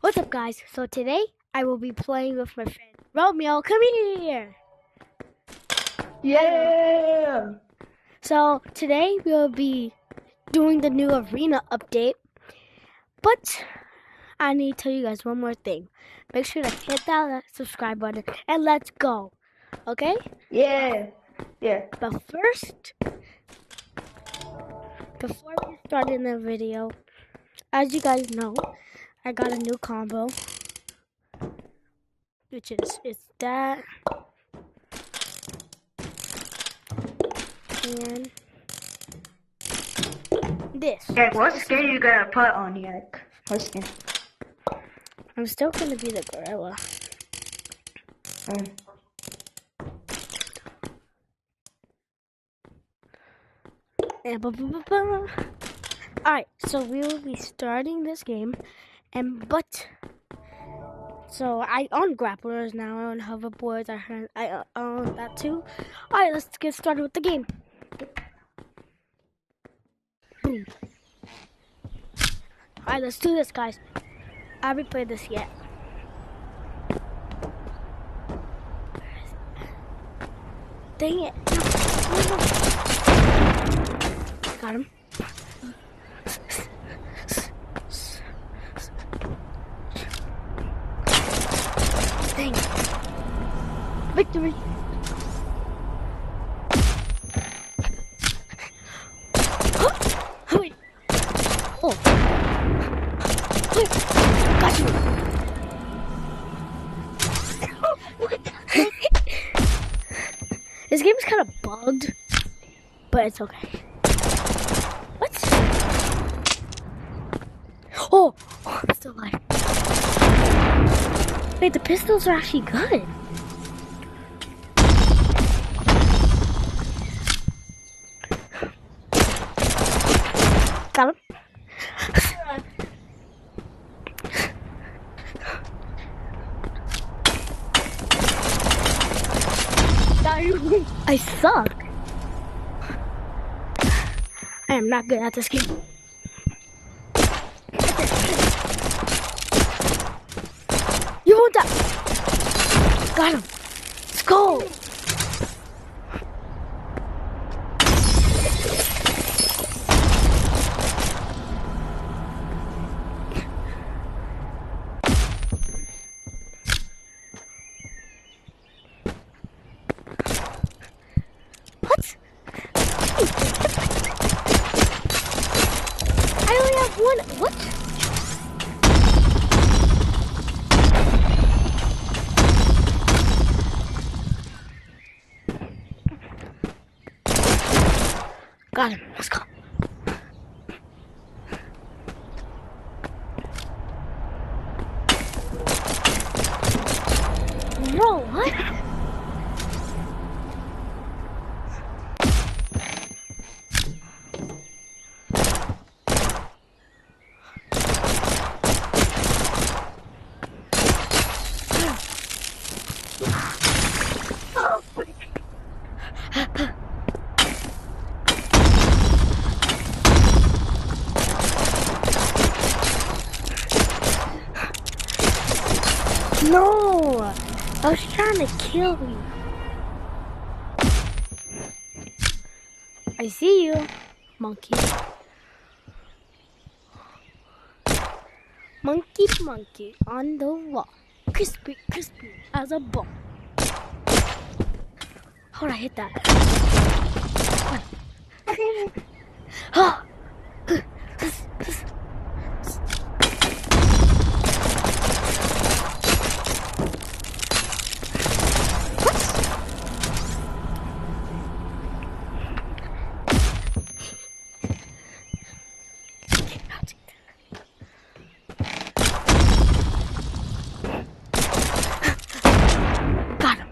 What's up, guys? So today I will be playing with my friend Romeo. Come here. Yeah. So today we'll be doing the new arena update. But I need to tell you guys one more thing. Make sure to hit that subscribe button and let's go. Okay? Yeah. But first, before we start in the video, as you guys know, I got a new combo, which is that and this. Yeah. What skin you gonna put on Yak? What skin? I'm still gonna be the gorilla. Alright, so we will be starting this game, so I own grapplers now. I own hoverboards. I own that too. Alright, let's get started with the game. Boom. Alright, let's do this, guys. I haven't played this yet. Dang it! No. Got him. Dang it. Victory! Wait. Oh. Wait. Got you. This game is kind of bugged, but it's okay. What? Oh, I'm still alive. Wait, the pistols are actually good. Got him. I suck. I am not good at this game. You won't die. Got him. Let's go. What? I only have one. What? Got him. Let's go. Bro, what? No! I was trying to kill you. I see you, monkey. Monkey on the wall. Crispy as a ball. How'd I hit that? Oh. Got him.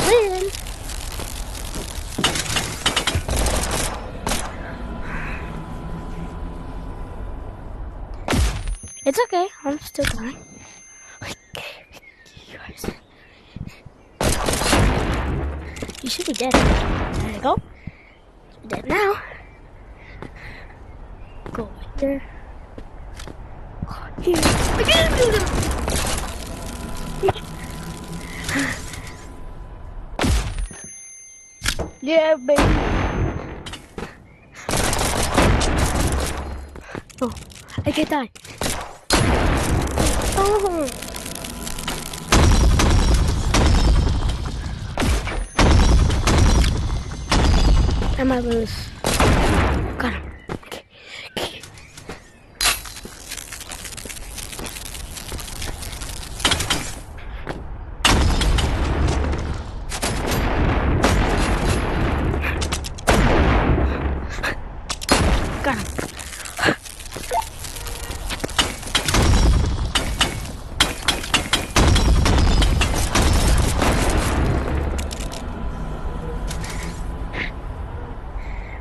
Win. It's okay. I'm still going. You should be dead. There you go. You're dead now. Go right there. Here. Yeah, baby. Oh, I can't die. Oh. I might lose. Got him. Okay. Okay. Got him.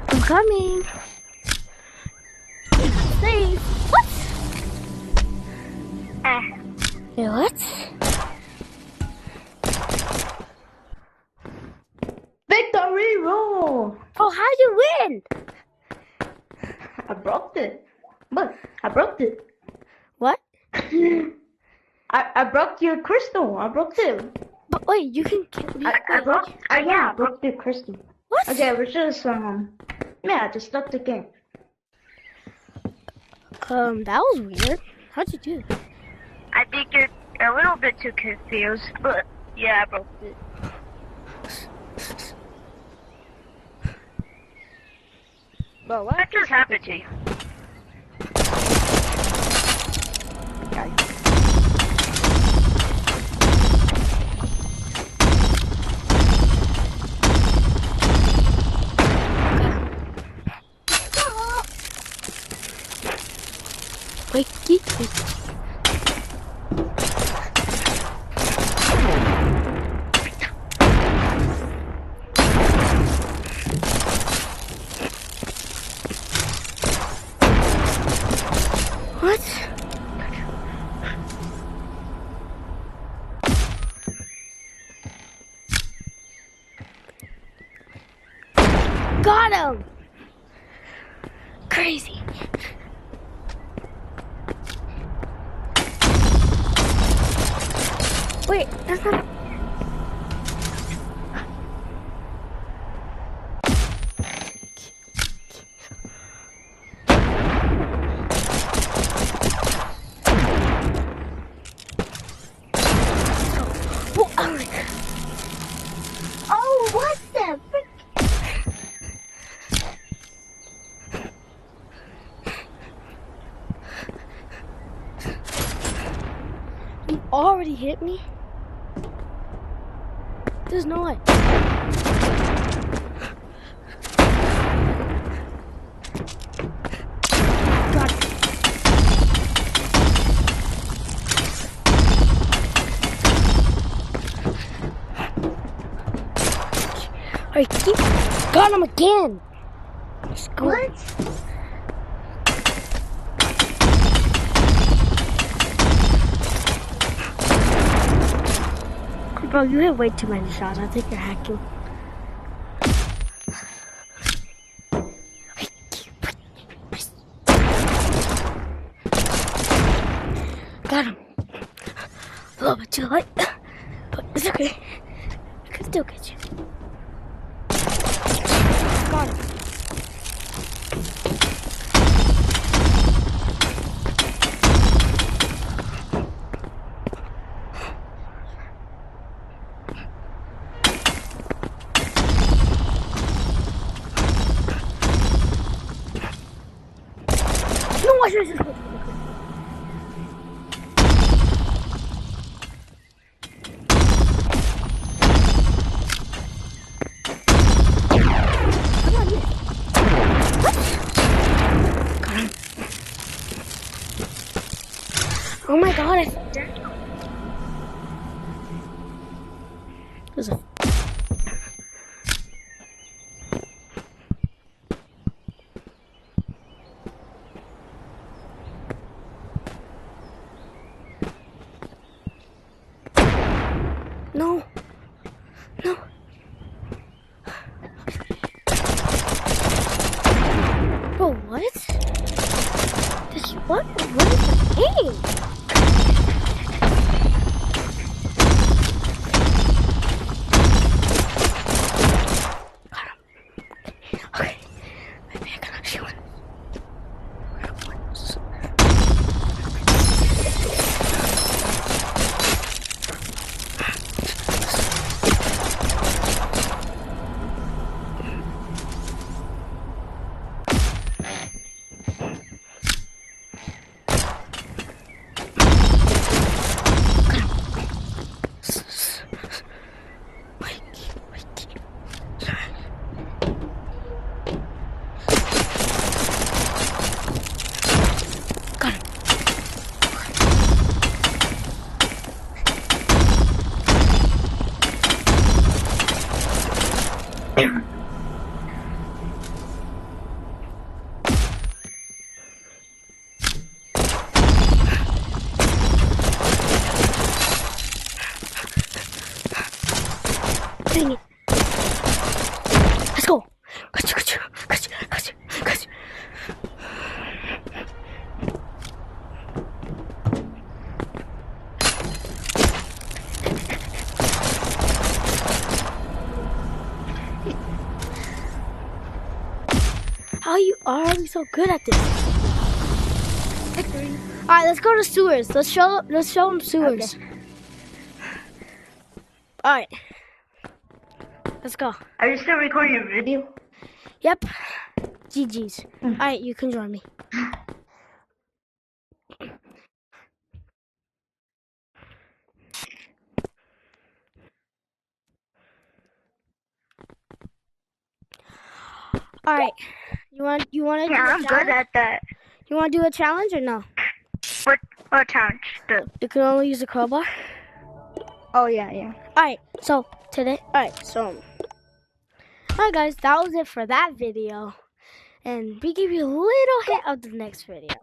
I'm coming. Safe. What? Wait, what? Victory roll. Oh, how'd you win? I broke it. Look, I broke it. What? I broke your crystal. I broke it. But wait, you can kill me. I broke. Yeah, I broke the crystal. What? Okay, we're just yeah, just stop the game. That was weird. How'd you do that? I think you're a little bit too confused, but yeah, I broke it. Bro, what just happened to you? Wait. What? Got him! Crazy. Wait, that's not... Oh, what the frick? You already hit me? There's no way. Got it. Alright, keep. Got him again. Let's go. What? Bro, you hit way too many shots. I think you're hacking. Got him. A little bit too late, but it's okay. I can still get you. Got him. No, watch this. Oh my god, I fell down. There's a... No. No. Dang it. Let's go. Gotcha. How are you already so good at this? Victory. All right, let's go to sewers. Let's show them sewers. Okay. All right, let's go. Are you still recording your video? Yep. GG's. All right, you can join me. All right. You want to Yeah, do a I'm good challenge? at that. You want to do a challenge or no? What challenge? You can only use a crowbar. Oh yeah. Alright, so today, alright, guys, that was it for that video. And we give you a little hint of the next video.